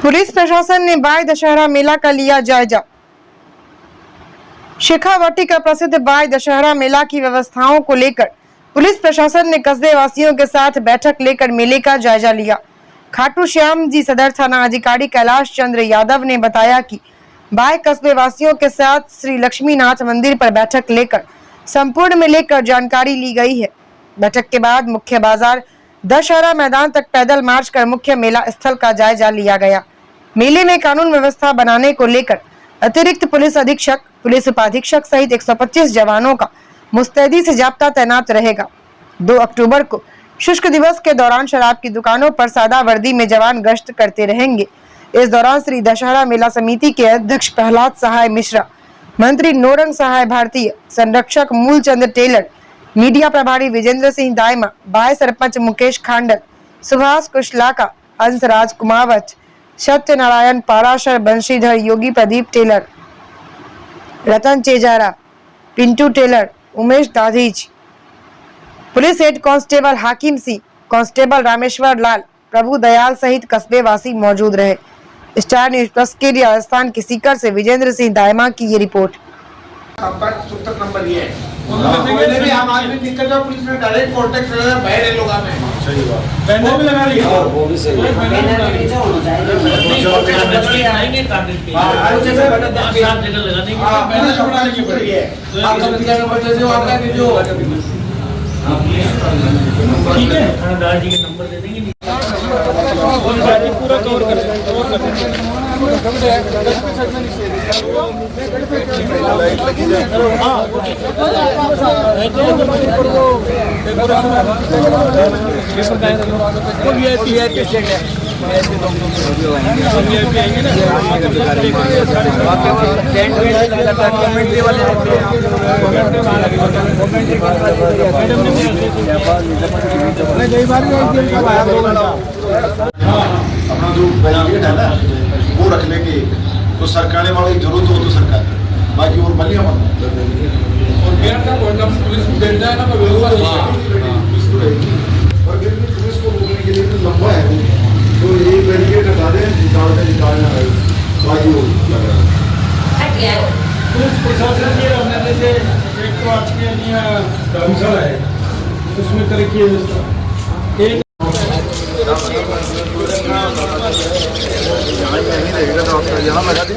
Police प्रशासन ने bye Dussehra मेला का लिया जायजा। शेखावाटी का प्रसिद्ध बाय दशहरा मेला की व्यवस्थाओं को लेकर पुलिस प्रशासन ने कस्बे वासियों के साथ बैठक लेकर मेले का जायजा लिया। खाटू श्याम जी सदर थाना अधिकारी कैलाश चंद्र यादव ने बताया कि बाय कस्बे वासियों के साथ श्री लक्ष्मीनाथ मंदिर पर बैठक लेकर संपूर्ण मेले कर जानकारी ली गई है। बैठक के बाद मुख्य बाजार दशहरा मैदान तक पैदल मार्च कर मुख्य मेला स्थल का जायजा लिया गया। मेले में कानून व्यवस्था बनाने को लेकर अतिरिक्त पुलिस अधीक्षक, पुलिस उपाधीक्षक सहित 125 जवानों का मुस्तैदी से जाब्ता तैनात रहेगा। 2 अक्टूबर को शुष्क दिवस के दौरान शराब की दुकानों पर सादा वर्दी में जवान गश्त करते रहेंगे। इस दौरान श्री दशहरा मेला समिति के अध्यक्ष प्रहलाद सहाय मिश्रा, मंत्री नोरंग सहाय भारतीय, संरक्षक मूलचंद टेलर, मीडिया प्रभारी विजेंद्र सिंह दायमा, बाय sarpanch Mukesh Khandal, Subhash Kushlaka, Hansraj Kumawat, Satyanarayan Parashar, Banshidhar, Yogi Pradeep Tailor, Ratan Chejara, Pintu Tailor, Umesh Dadhich, police head constable Hakim Singh, constable Rameshwar Lal, Prabhu Dayal सहित कस्बे वासी मौजूद रहे। स्टार न्यूज प्लस के लिए राजस्थान के सीकर से विजेंद्र सिंह दायमा की ये रिपोर्ट। आपका सूत्र नंबर ये है पहले भी हम आदमी निकल जाओ, पुलिस ने डायरेक्ट कांटेक्ट कर रहा है बैठे लोग में। सही बात, बैनर भी लगा लिया, वो भी सही है। बैनर भी नीचे होना चाहिए, नहीं टारगेट पे हां जैसे बटन 7 जगह लगाने की बैनर बनाने की पड़ी है। आप कंपनी का नंबर दे दो, आपका कि जो ठीक है थानेदार जी के नंबर दे देंगे, पूरा कवर कर अपना जो बैरिकेड है ना वो रख लेंगे, तो सरकाने वाली जरूरत हो तो सरकार, बाकी और बलिया मत और गेट का कोई पुलिस बैठ जाए ना तो और गेट में पुलिस को रोकने के लिए तो लंबा है, तो ये बैरिकेड हटा दें, निकालना है, बाकी वो लग रहा है। पुलिस प्रशासन के हमने जैसे एक तो आपके लिए धर्मशाला है, उसमें तरक्की है एक यहाँ लगा दी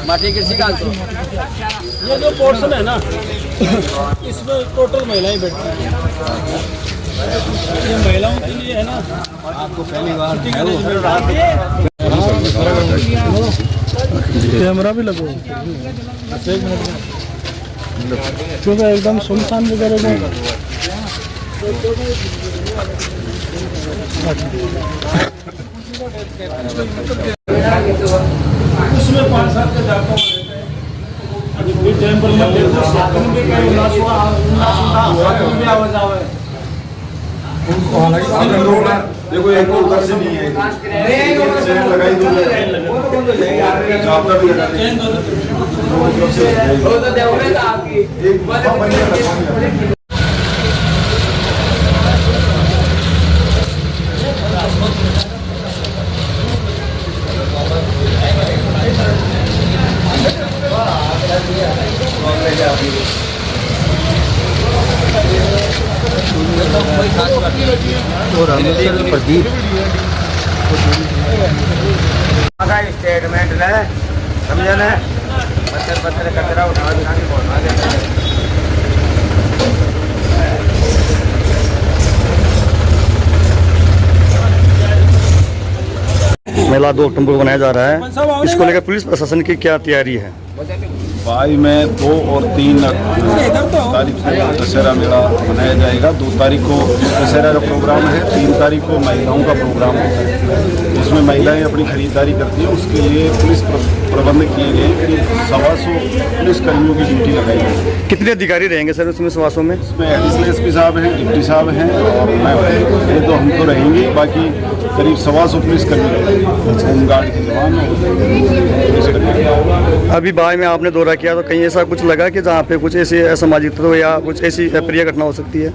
माटी के शिकार। ये जो पोर्शन है ना इसमें टोटल महिलाएं बैठती हैं, ये महिलाओं के लिए है ना। आपको पहली बार कैमरा भी लगो, एक मिनट क्योंकि एकदम सुनसान वगैरह में उसमें 5-7 के जाता देखो एक तो उधर से नहीं है, लगाई दो जापता भी लगा दे, और प्रदीप स्टेटमेंट ले समझे ना, पत्थर कचरा उठा मेला 2 अक्टूबर को मनाया जा रहा है, इसको लेकर पुलिस प्रशासन की क्या तैयारी है? बाई में 2 और 3 तारीख से दशहरा मेला मनाया जाएगा। 2 तारीख को दशहरा का प्रोग्राम है, 3 तारीख को महिलाओं का प्रोग्राम होता है, उसमें महिलाएं अपनी खरीदारी करती हैं। उसके लिए पुलिस प्रबंध किए गए कि 125 पुलिस कर्मियों की ड्यूटी लगाई गई। कितने अधिकारी रहेंगे सर उसमें सवासों में? इसमें एडिशनल एसपी साहब हैं, डिप्टी साहब हैं और मैं, ये तो हम तो रहेंगे, बाकी करीब 125 पुलिस कर्मी होमगार्ड के जवान अभी बाय में आपने दौरा किया तो कहीं ऐसा कुछ लगा कि जहाँ पे कुछ ऐसी असामाजिक तत्व या कुछ ऐसी अप्रिय घटना हो सकती है?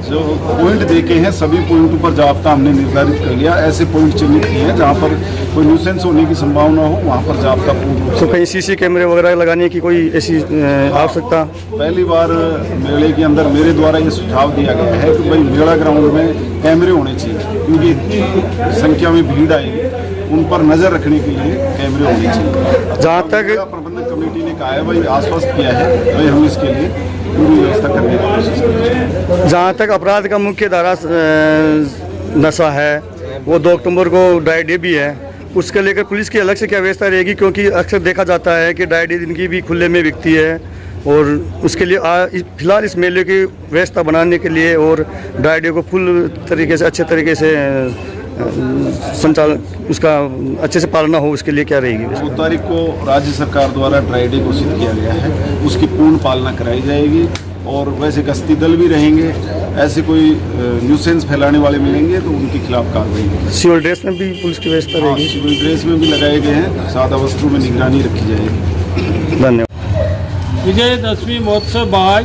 जो पॉइंट देखे हैं सभी पॉइंट पर जाब्ता हमने निर्धारित कर लिया। ऐसे पॉइंट चिन्हित किए हैं जहाँ पर कोई न्यूसेंस होने की संभावना हो, वहाँ पर जाब्ता पूर्ण रूप से। तो कहीं सीसी कैमरे वगैरह लगाने की कोई ऐसी आवश्यकता? पहली बार मेले के अंदर मेरे द्वारा ये सुझाव दिया गया है कि भाई मेला ग्राउंड में कैमरे होने चाहिए, क्योंकि इतनी संख्या में भीड़ आएगी, उन पर नजर रखने के लिए कैमरे होने चाहिए। जहाँ तक प्रबंधक कमेटी ने कहा है, भाई आश्वस्त किया है, भाई हम इसके लिए पूरी व्यवस्था करने की कोशिश करेंगे। जहाँ तक अपराध का मुख्य धारा नशा है, वो 2 अक्टूबर को ड्राई डे भी है, उसके लेकर पुलिस की अलग से क्या व्यवस्था रहेगी? क्योंकि अक्सर देखा जाता है कि ड्राई डे दिन की भी खुले में बिकती है, और उसके लिए फिलहाल इस मेले की व्यवस्था बनाने के लिए और ड्राई डे को फुल तरीके से अच्छे तरीके से संचालन उसका अच्छे से पालना हो, उसके लिए क्या रहेगी? 2 तारीख को राज्य सरकार द्वारा ड्राई डे घोषित किया गया है, उसकी पूर्ण पालना कराई जाएगी। और वैसे गश्ती दल भी रहेंगे, ऐसे कोई न्यूसेंस फैलाने वाले मिलेंगे तो उनके खिलाफ कार्रवाई होगी। सिविल ड्रेस में भी पुलिस की व्यवस्था रहेगी? सिविल ड्रेस में भी लगाए गए हैं, सादा वस्त्रों में निगरानी रखी जाएगी। धन्यवाद। विजयदशमी महोत्सव बाय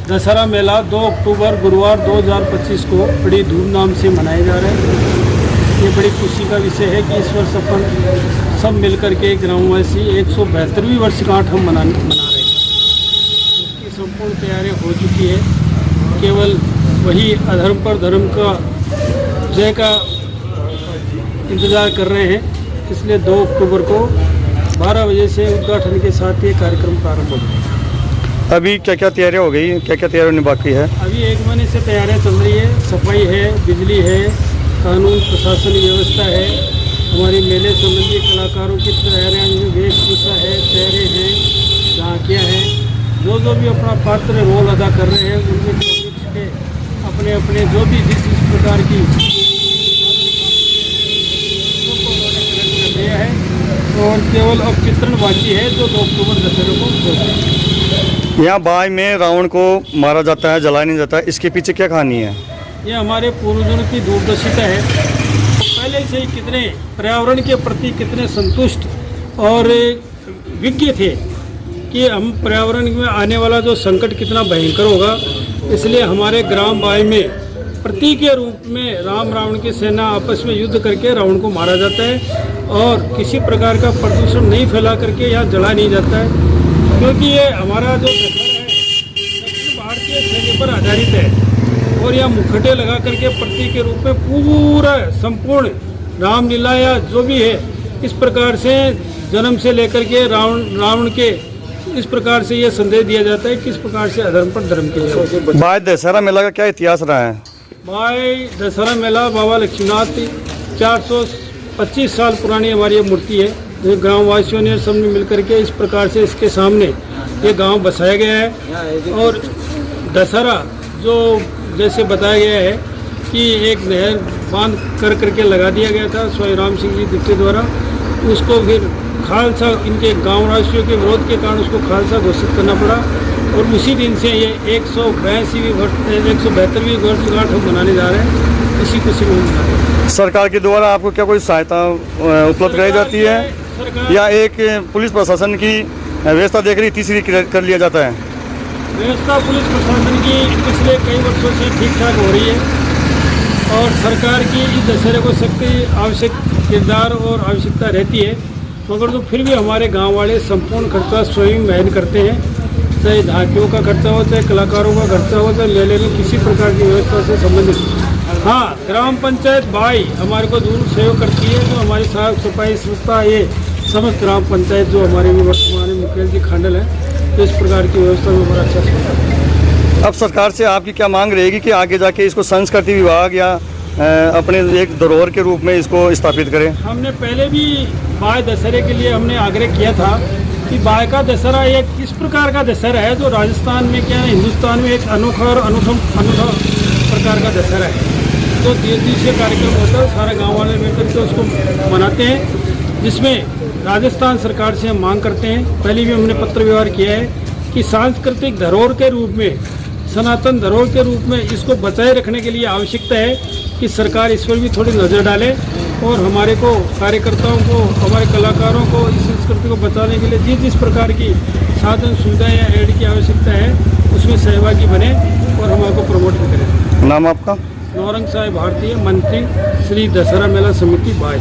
दशहरा मेला 2 अक्टूबर गुरुवार 2025 को बड़ी धूमधाम से मनाया जा रहा है। ये बड़ी खुशी का विषय है कि इस वर्ष अपन सब मिलकर के ग्रामवासी 172वीं वर्षगांठ हम मना रहे हैं। इसकी संपूर्ण तैयारी हो चुकी है, केवल वही अधर्म पर धर्म का जय का इंतज़ार कर रहे हैं। इसलिए 2 अक्टूबर को 12 बजे से उद्घाटन के साथ ये कार्यक्रम प्रारंभ हो गया। अभी क्या क्या तैयारियाँ हो गई, क्या क्या तैयारी होने बाकी है? अभी 1 महीने से तैयारियाँ चल रही है, सफाई है, बिजली है, कानून प्रशासन व्यवस्था है, हमारी मेले संबंधी कलाकारों की तैयारियाँ, वेशभूषा है, चेहरे हैं, झांकियाँ हैं, जो भी अपना पात्र रोल अदा कर रहे हैं उनके अपने अपने जो भी जिस प्रकार की दिया है, और केवल अब चित्रण बाकी है जो 2 अक्टूबर दशहरे को होता है। यहाँ बाय में रावण को मारा जाता है, जलाया नहीं जाता है, इसके पीछे क्या कहानी है? ये हमारे पूर्वजों की दूरदर्शिता है। तो पहले से ही कितने पर्यावरण के प्रति कितने संतुष्ट और विज्ञ थे कि हम पर्यावरण में आने वाला जो संकट कितना भयंकर होगा, इसलिए हमारे ग्राम बाय में प्रतीक के रूप में राम रावण की सेना आपस में युद्ध करके रावण को मारा जाता है, और किसी प्रकार का प्रदूषण नहीं फैला करके यहाँ जला नहीं जाता है, क्योंकि ये हमारा जो दशहरा है दक्षिण भारतीय शैली पर आधारित है। और यह मुखटे लगा करके प्रतीक के रूप में पूरा संपूर्ण रामलीला या जो भी है, इस प्रकार से जन्म से लेकर के रावण के इस प्रकार से यह संदेश दिया जाता है कि इस प्रकार से अधर्म पर धर्म किया। बाय दशहरा मेला का क्या इतिहास रहा है? बाय दशहरा मेला बाबा लक्ष्मीनाथ 425 साल पुरानी हमारी ये मूर्ति है, जो ग्रामवासियों ने सबने मिलकर के इस प्रकार से इसके सामने ये गांव बसाया गया है। और दशहरा जो जैसे बताया गया है कि एक नहर बांध कर करके लगा दिया गया था स्वामी राम सिंह जी दीक्षित द्वारा, उसको फिर खालसा इनके गाँववासियों के विरोध के कारण उसको खालसा घोषित करना पड़ा, और उसी दिन से ये 172वीं वर्षगांठ हम मनाने जा रहे हैं। इसी खुशी में मना रहे हैं। सरकार के द्वारा आपको क्या कोई सहायता उपलब्ध कराई जाती है, या एक पुलिस प्रशासन की व्यवस्था देख रही तीसरी कर लिया जाता है? व्यवस्था पुलिस प्रशासन की पिछले कई वर्षों से ठीक ठाक हो रही है, और सरकार की इस दशहरे को सख्त आवश्यक किरदार और आवश्यकता रहती है, मगर तो फिर भी हमारे गांव वाले संपूर्ण खर्चा स्वयं वहन करते हैं, चाहे झांकियों का खर्चा हो, चाहे कलाकारों का खर्चा हो, चाहे मेले में किसी प्रकार की व्यवस्था से संबंधित। हाँ, ग्राम पंचायत बाई हमारे को दूर सहयोग करती है, जो हमारी साफ सफाई संस्था ये समस्त ग्राम पंचायत जो हमारे भी वर्तमान में मुकेश जी खांडल है, तो इस प्रकार की व्यवस्था में बड़ा अच्छा है। अब सरकार से आपकी क्या मांग रहेगी कि आगे जाके इसको संस्कृति विभाग या अपने एक धरोहर के रूप में इसको स्थापित करें? हमने पहले भी बाय दशहरे के लिए हमने आग्रह किया था कि बाय का दशहरा एक इस प्रकार का दशहरा है जो राजस्थान में क्या है, हिंदुस्तान में एक अनोखा और अनूठा प्रकार का दशहरा है। तो दिवसीय कार्यक्रम होता है, सारे गाँव वाले मिलकर के उसको मनाते हैं, जिसमें राजस्थान सरकार से हम मांग करते हैं, पहले भी हमने पत्र व्यवहार किया है कि सांस्कृतिक धरोहर के रूप में, सनातन धरोहर के रूप में इसको बचाए रखने के लिए आवश्यकता है कि सरकार इस पर भी थोड़ी नज़र डाले, और हमारे को कार्यकर्ताओं को, हमारे कलाकारों को इस संस्कृति को बचाने के लिए जिस प्रकार की साधन सुविधाएं या एड की आवश्यकता है उसमें सहभागी बने और हमारे को प्रमोट भी करें। नाम आपका? नौरंग साहब भारतीय, मंत्री श्री दशहरा मेला समिति बाय।